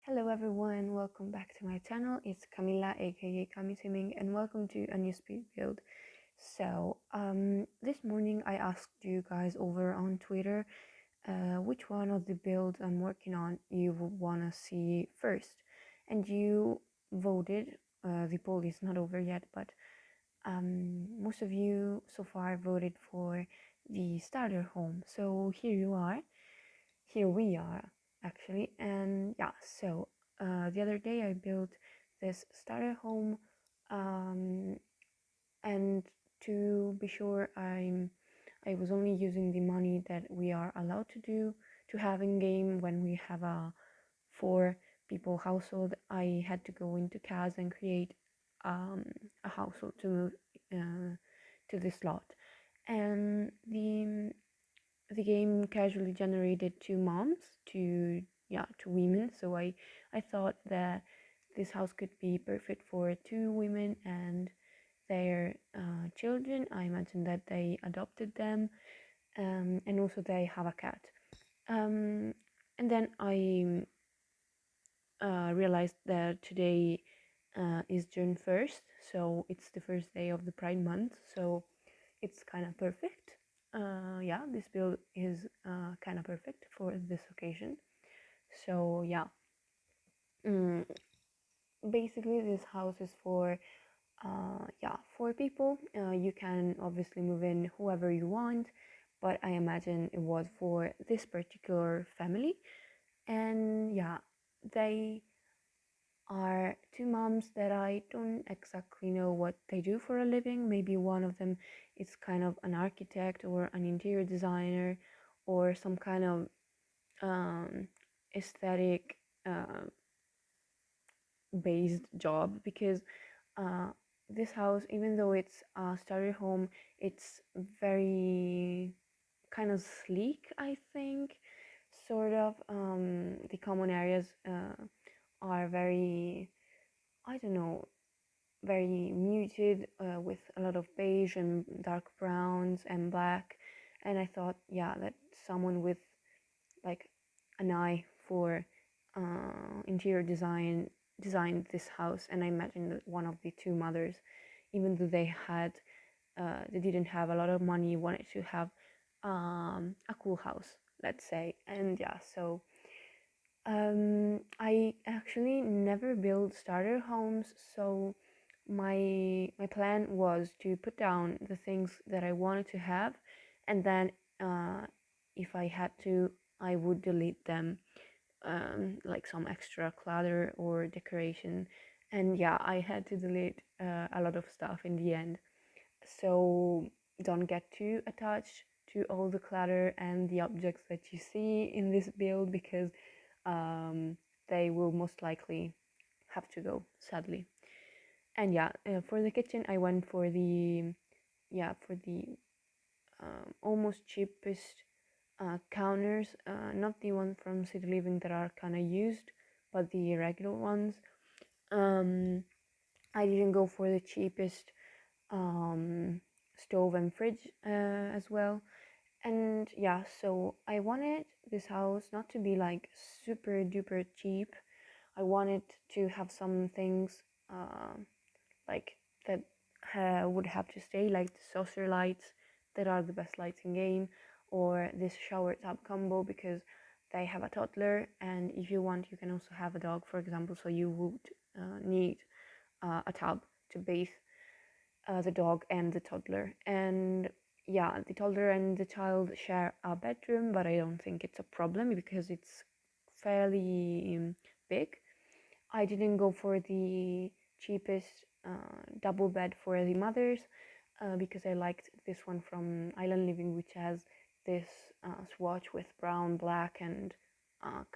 Hello everyone, welcome back to my channel. It's Camila aka CamiSimming and welcome to a new speed build. This morning I asked you guys over on Twitter which one of the builds I'm working on you would want to see first. And you voted, the poll is not over yet, but most of you so far voted for the starter home. So here we are actually. And yeah, the other day I built this starter home, um, and to be sure I was only using the money that we are allowed to have in game. When we have a 4 people household, I had to go into CAS and create a household to move to the slot. And the game casually generated 2 moms, two women. So I thought that this house could be perfect for 2 women and their children. I imagine that they adopted them, and also they have a cat. um, and then I realized that today is June 1st, so it's the first day of the Pride month, so it's kind of perfect. Yeah, this build is kind of perfect for this occasion. So yeah, mm, basically this house is for 4 people. You can obviously move in whoever you want, but I imagine it was for this particular family. And yeah, they are 2 moms that I don't exactly know what they do for a living. Maybe one of them is kind of an architect or an interior designer or some kind of aesthetic based job, because uh, this house, even though it's a starter home, it's very kind of sleek, I think. Sort of. The common areas are very, I don't know, very muted, with a lot of beige and dark browns and black. And I thought, yeah, that someone with like an eye for interior design designed this house. And I imagine that one of the 2 mothers, even though they didn't have a lot of money, wanted to have a cool house, let's say. And yeah, I actually never built starter homes, so my plan was to put down the things that I wanted to have, and then if I had to, I would delete them, like some extra clutter or decoration. And yeah, I had to delete a lot of stuff in the end. So don't get too attached to all the clutter and the objects that you see in this build, because um, they will most likely have to go, sadly. And yeah, for the kitchen, I went for the almost cheapest counters, not the ones from City Living that are kind of used, but the regular ones. Um, I didn't go for the cheapest stove and fridge as well. And yeah, so I wanted this house not to be like super duper cheap. I wanted to have some things like that would have to stay, like the saucer lights that are the best lights in game, or this shower tub combo, because they have a toddler, and if you want, you can also have a dog, for example. So you would need a tub to bathe the dog and the toddler. And yeah, the toddler and the child share a bedroom, but I don't think it's a problem because it's fairly big. I didn't go for the cheapest double bed for the mothers, because I liked this one from Island Living, which has this swatch with brown, black, and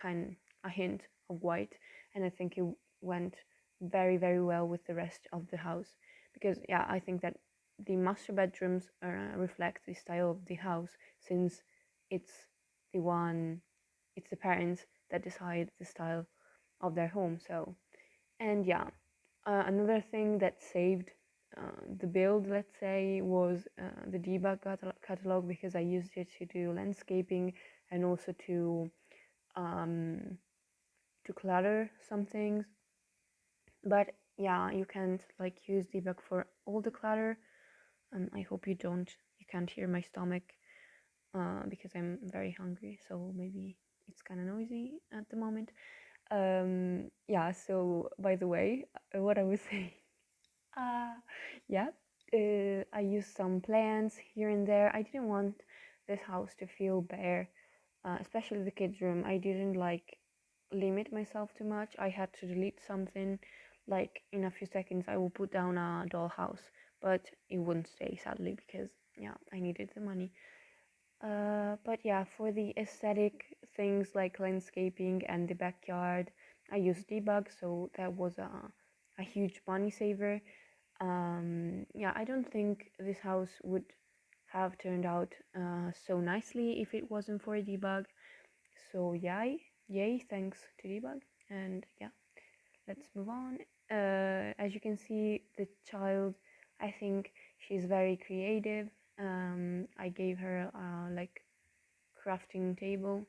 kind a hint of white, and I think it went very, very well with the rest of the house. Because yeah, I think that the master bedrooms reflect the style of the house, since it's the one, it's the parents that decide the style of their home. So, and yeah, another thing that saved the build, let's say, was the debug catalog, because I used it to do landscaping and also um, to clutter some things. But yeah, you can't like use debug for all the clutter. I hope you can't hear my stomach because I'm very hungry, so maybe it's kind of noisy at the moment. Yeah, so by the way, what I was saying, uh, yeah, I used some plants here and there. I didn't want this house to feel bare, especially the kids' room. I didn't like limit myself too much. I had to delete something. Like in a few seconds, I will put down a dollhouse, but it wouldn't stay sadly because yeah, I needed the money. But yeah, for the aesthetic things like landscaping and the backyard, I used debug, so that was a huge money saver. Yeah, I don't think this house would have turned out so nicely if it wasn't for debug. So yay, thanks to debug. And yeah, let's move on. As you can see, the child, I think she's very creative. I gave her like crafting table.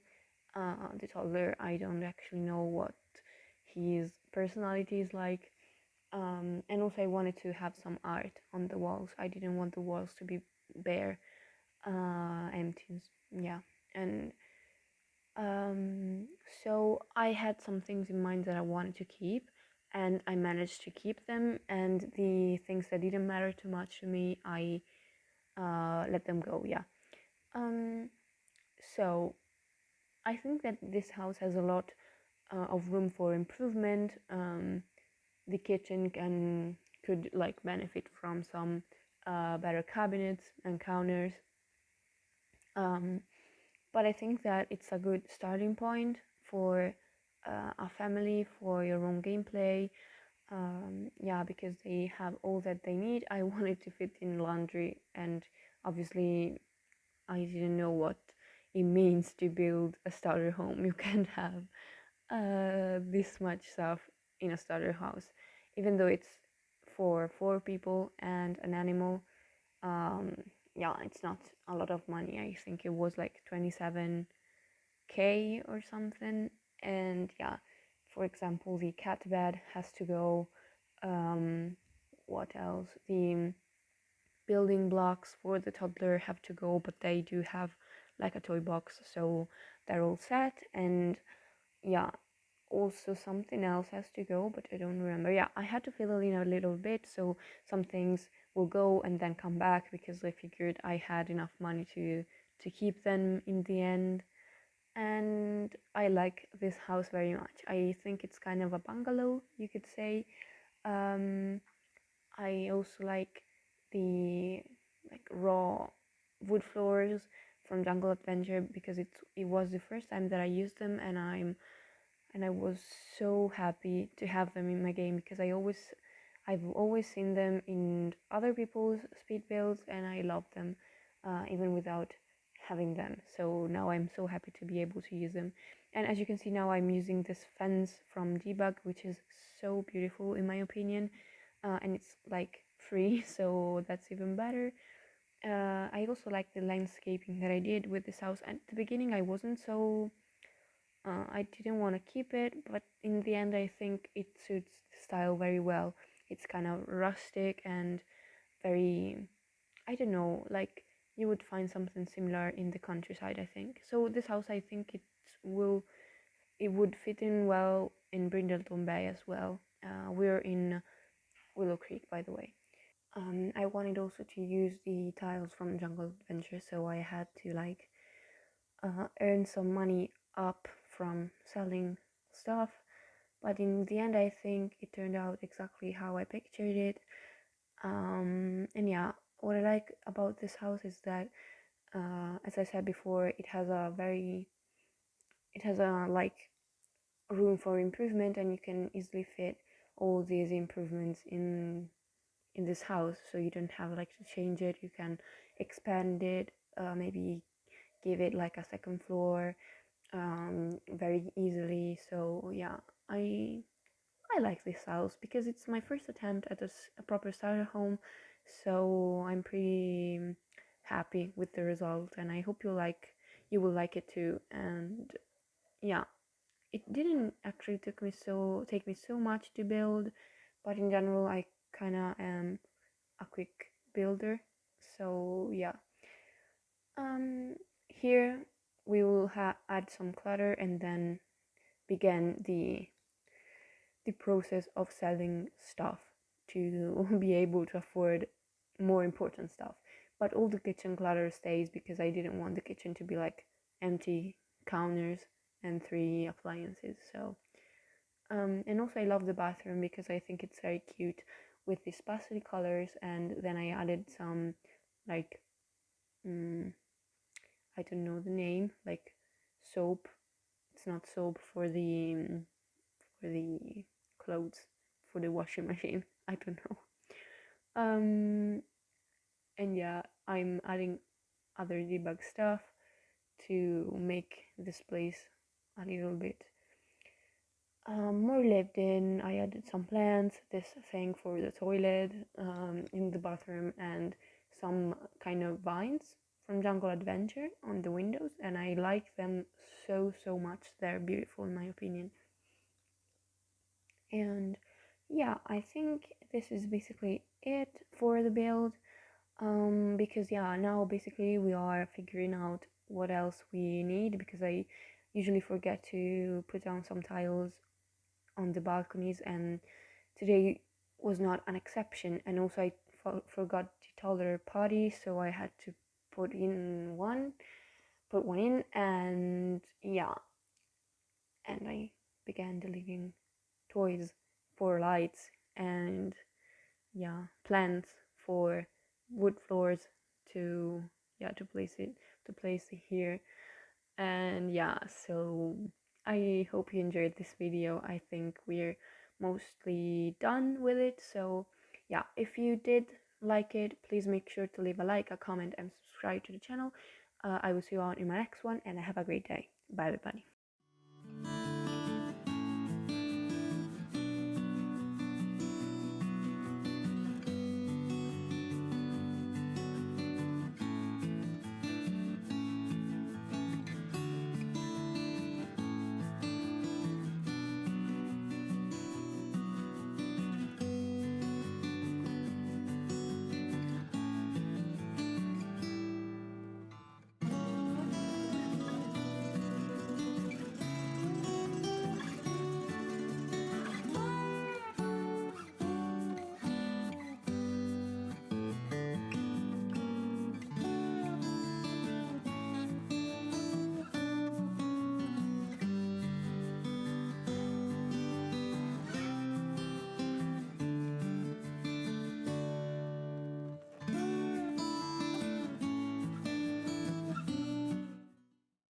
The toddler, I don't actually know what his personality is like. And also, I wanted to have some art on the walls. I didn't want the walls to be bare, empty. Yeah, and um, so I had some things in mind that I wanted to keep, and I managed to keep them. And the things that didn't matter too much to me, I let them go. Yeah. Um, so I think that this house has a lot of room for improvement. The kitchen could like benefit from some better cabinets and counters. Um, but I think that it's a good starting point for a family for your own gameplay. Yeah, because they have all that they need. I wanted to fit in laundry, and obviously I didn't know what it means to build a starter home. You can't have this much stuff in a starter house, even though it's for 4 people and an animal. Um, yeah, it's not a lot of money. I think it was like 27K or something. And yeah, for example, the cat bed has to go. Um, what else? The building blocks for the toddler have to go, but they do have like a toy box, so they're all set. And yeah, also something else has to go, but I don't remember. Yeah, I had to fill it in a little bit, so some things will go and then come back because I figured I had enough money to keep them in the end. And I like this house very much. I think it's kind of a bungalow, you could say. um I also like the like raw wood floors from Jungle Adventure because it was the first time that I used them, and I was so happy to have them in my game because I've always seen them in other people's speed builds, and I love them even without having them. So now I'm so happy to be able to use them. And as you can see now, I'm using this fence from Debug, which is so beautiful in my opinion, and it's like free, so that's even better. I also like the landscaping that I did with this house. At the beginning, I wasn't so I didn't want to keep it, but in the end, I think it suits the style very well. It's kind of rustic and very, I don't know, like you would find something similar in the countryside, I think. So this house, I think will, it would fit in well in Brindleton Bay as well. We're in Willow Creek, by the way. I wanted also to use the tiles from Jungle Adventure, so I had to like earn some money up from selling stuff. But in the end, I think it turned out exactly how I pictured it. And yeah, what I like about this house is that, as I said before, it has a like room for improvement, and you can easily fit all these improvements in this house. So you don't have like to change it. You can expand it, maybe give it like a second floor very easily. So yeah, I I like this house because it's my first attempt at a proper starter home. So I'm pretty happy with the result, and I hope you will like it too. And yeah, it didn't actually take me so much to build, but in general I kind of am a quick builder. So yeah, here we will add some clutter and then begin the process of selling stuff to be able to afford more important stuff. But all the kitchen clutter stays because I didn't want the kitchen to be like empty counters and 3 appliances. So and also I love the bathroom because I think it's very cute with these pastel colors, and then I added some like I don't know the name, like soap. It's not soap for the clothes, for the washing machine. I don't know. And yeah, I'm adding other debug stuff to make this place a little bit more lived in. I added some plants, this thing for the toilet in the bathroom, and some kind of vines from Jungle Adventure on the windows, and I like them so much. They're beautiful in my opinion. And yeah, I think this is basically it for the build. Because yeah, now basically we are figuring out what else we need, because I usually forget to put down some tiles on the balconies, and today was not an exception. And also I forgot the toddler potty, so I had to put one in, and yeah, and I began deleting toys for lights, and yeah, plants for wood floors to place it here. And yeah, so I hope you enjoyed this video. I think we're mostly done with it. So yeah, if you did like it, please make sure to leave a like, a comment, and subscribe to the channel. I will see you all in my next one, and have a great day. Bye everybody.